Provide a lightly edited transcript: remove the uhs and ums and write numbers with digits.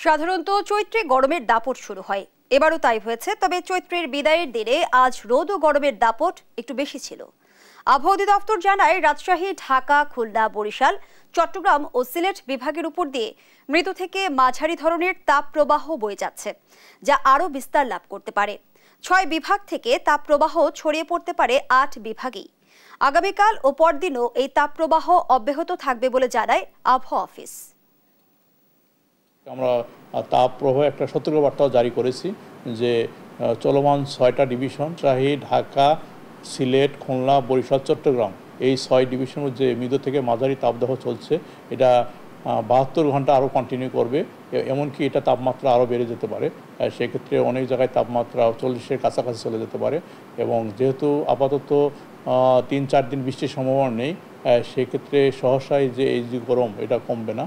সাধারণত চৈত্রে গরমের দাপট শুরু হয়, এবারও তাই হয়েছে। তবে চৈত্রের বিদায়ের দিনে আজ রোদ ও গরমের দাপট একটু বেশি ছিল। আবহাওয়া অধিদপ্তর জানায়, রাজশাহী, ঢাকা, খুলনা, বরিশাল, চট্টগ্রাম ও সিলেট বিভাগের উপর দিয়ে মৃদু থেকে মাঝারি ধরনের তাপপ্রবাহ বয়ে যাচ্ছে, যা আরও বিস্তার লাভ করতে পারে। 6 বিভাগ থেকে তাপপ্রবাহ ছড়িয়ে পড়তে পারে 8 বিভাগেই। আগামীকাল ও পরদিনও এই তাপপ্রবাহ অব্যাহত থাকবে বলে জানায় আবহাওয়া অফিস। আমরা তাপপ্রবাহ একটা সতর্কবার্তাও জারি করেছি যে চলমান 6টা ডিভিশন রাজশাহী, ঢাকা, সিলেট, খুলনা, বরিশাল, চট্টগ্রাম এই 6 ডিভিশনের যে মৃদু থেকে মাঝারি তাপদাহ চলছে, এটা 72 ঘন্টা আরও কন্টিনিউ করবে। এমনকি এটা তাপমাত্রা আরও বেড়ে যেতে পারে। সেক্ষেত্রে অনেক জায়গায় তাপমাত্রা 40-এর কাছাকাছি চলে যেতে পারে। এবং যেহেতু আপাতত 3-4 দিন বৃষ্টির সম্ভাবনা নেই, সেক্ষেত্রে সহসাই যে এই যে গরম, এটা কমবে না।